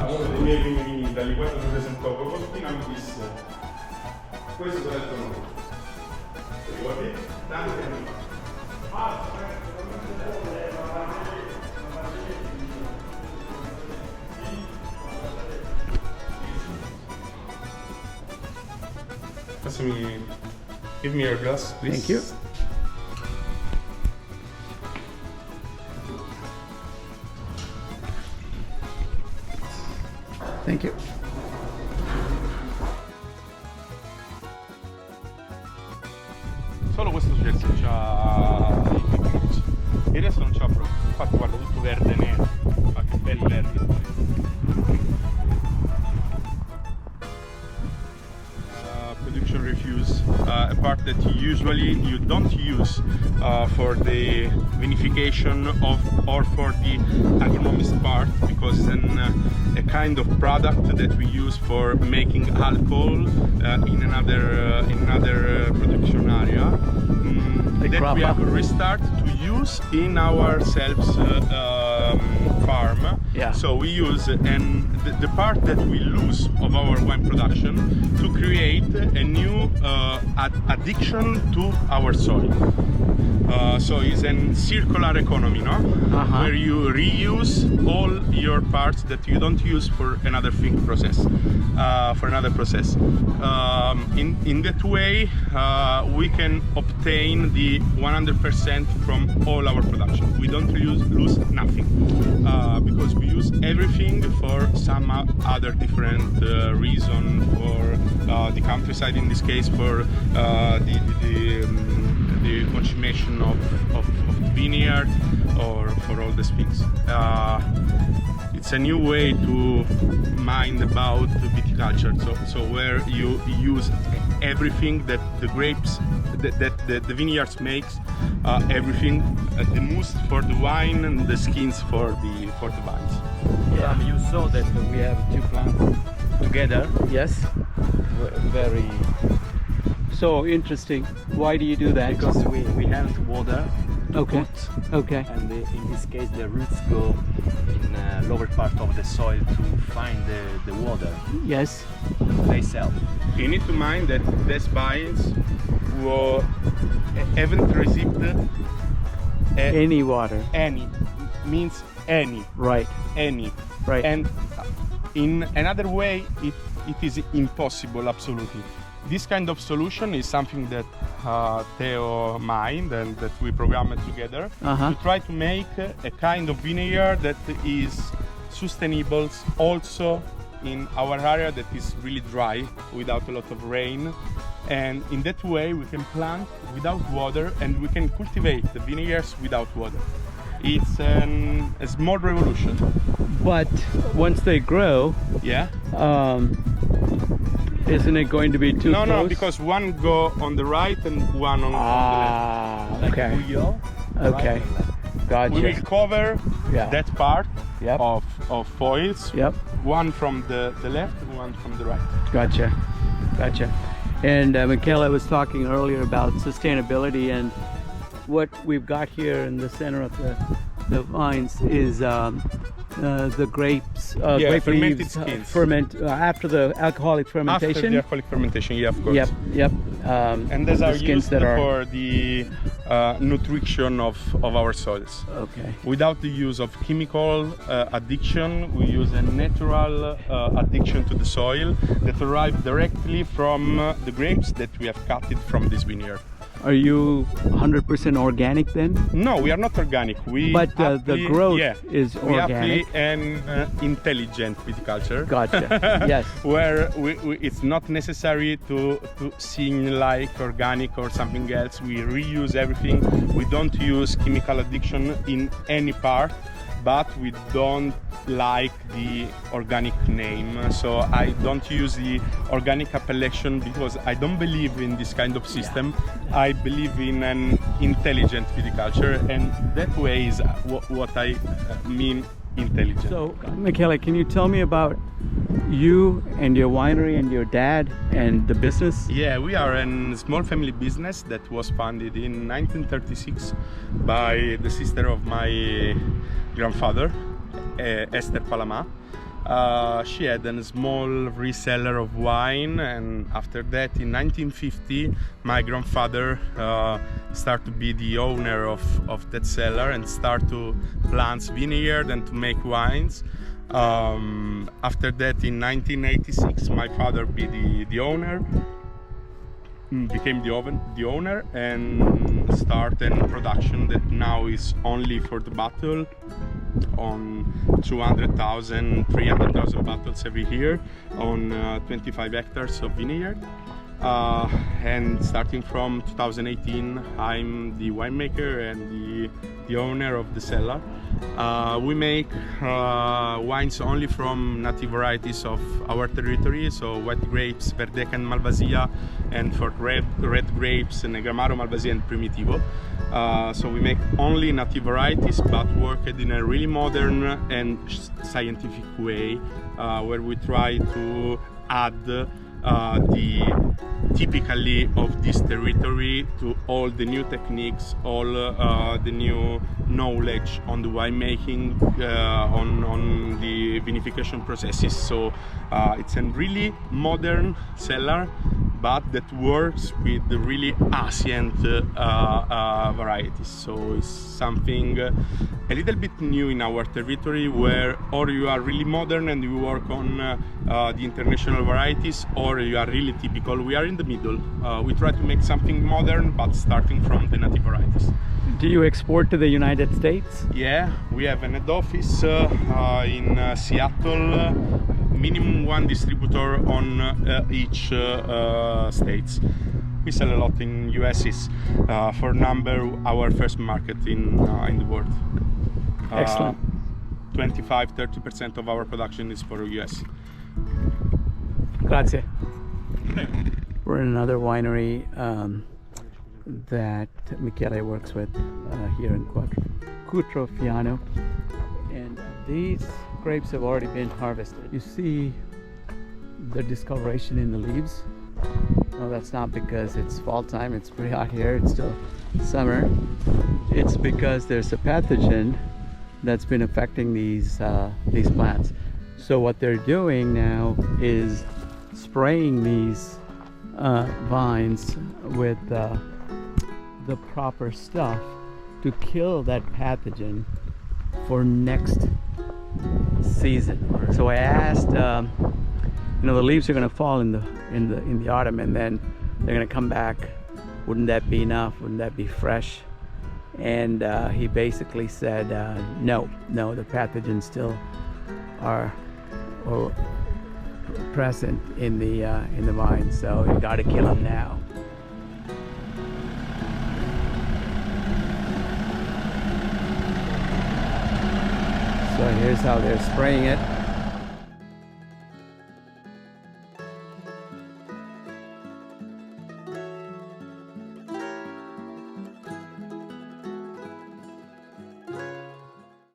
uno dei miei primi vini d'Italia, quando si presentò Cutrofiano mi disse: questo l'ho detto noi. Ti ricordi? Tanti anni fa. Give me your glass, please. Thank you. Thank you. Solo questo successo c'ha i grapes. Il resto non c'ha proprio. Infatti guarda, tutto verde e nero. Ma che belli verdi. Production refuse, a part that usually you don't use for the vinification of or for the agronomist part, because it's a kind of product that we use for making alcohol in another production area that we have restart to use in ourselves farm. Yeah. So we use the part that we lose of our wine production to create a new addiction to our soil. So it's a circular economy, no? Where you reuse all your parts that you don't use for another process. In that way, we can obtain the 100% from all our production. We don't lose nothing because we use everything for some other different reason. For the countryside, in this case, for the consumption of vineyard, or for all these things. It's a new way to mind about viticulture. So where you use everything that the grapes, that the vineyards makes, everything, the mousse for the wine and the skins for the vines. Yeah, you saw that we have two plants together. Yes. Very. So interesting. Why do you do that? Because we have water. Okay. Put, Okay. And in this case, the roots go in lower part of the soil to find the water. Yes. They sell. You need to mind that these vines haven't received Any water. any, means any, Right. any. Right. And in another way, it is impossible, absolutely. This kind of solution is something that Theo mind and that we programmed together to try to make a kind of vineyard that is sustainable also in our area that is really dry, without a lot of rain. And in that way we can plant without water and we can cultivate the vineyards without water. It's a small revolution. But once they grow, Yeah? isn't it going to be too close? No, because one go on the right and one on the left. Okay. Puglia, Okay. right and left. Gotcha. We will cover Yeah. that part Yep. of foils. Yep. One from the left, one from the right. Gotcha. Gotcha. And Michela was talking earlier about sustainability, and what we've got here in the center of the vines is the grapes, grape fermented leaves, skins. After the alcoholic fermentation. After the alcoholic fermentation, yeah, of course. Yep, yep. And these are the skins used that are for the nutrition of our soils. okay. Without the use of chemical addiction, we use a natural addiction to the soil that arrive directly from the grapes that we have cut from this vineyard. Are you 100% organic then? No, we are not organic. But the growth is we organic. apply an intelligent viticulture. Gotcha. Yes. Where it's not necessary to seem like organic or something else. We reuse everything. We don't use chemical addiction in any part, but we don't like the organic name. So I don't use the organic appellation because I don't believe in this kind of system. I believe in an intelligent viticulture, and that way is what I mean intelligent. So, Michele, can you tell me about you and your winery and your dad and the business? Yeah, we are a small family business that was founded in 1936 by the sister of my grandfather, Esther Palama. She had a small reseller of wine, and after that, in 1950, my grandfather started to be the owner of that cellar and start to plant vineyard and to make wines. After that, in 1986, my father be the owner, became the owner, and started production that now is only for the bottle, on 200,000, 300,000 bottles every year on 25 hectares of vineyard. And starting from 2018, I'm the winemaker and the owner of the cellar. We make wines only from native varieties of our territory, so white grapes, Verdeca and Malvasia, and for red grapes, Negramaro, Malvasia and Primitivo. So we make only native varieties, but work in a really modern and scientific way, where we try to add the typically of this territory to all the new techniques, all the new knowledge on the winemaking, on the vinification processes. So it's a really modern cellar, but that works with the really ancient varieties. So it's something a little bit new in our territory, where or you are really modern and you work on the international varieties, or you are really typical. We are in the middle. We try to make something modern, but starting from the native varieties. Do you export to the United States? Yeah, we have an head office in Seattle, minimum one distributor on each states. We sell a lot in US. Is for number our first market in the world. Excellent. 25-30% of our production is for US. Grazie. We're in another winery that Michele works with here in Cutrofiano, and these grapes have already been harvested. You see the discoloration in the leaves. No, that's not because it's fall time, it's pretty hot here, it's still summer. It's because there's a pathogen that's been affecting these plants. So what they're doing now is spraying these vines with the proper stuff to kill that pathogen for next season. So I asked, you know, the leaves are going to fall in the autumn, and then they're going to come back. Wouldn't that be enough? Wouldn't that be fresh? And he basically said, no, the pathogens still are present in the vine, so you got to kill them now. So here's how they're spraying it.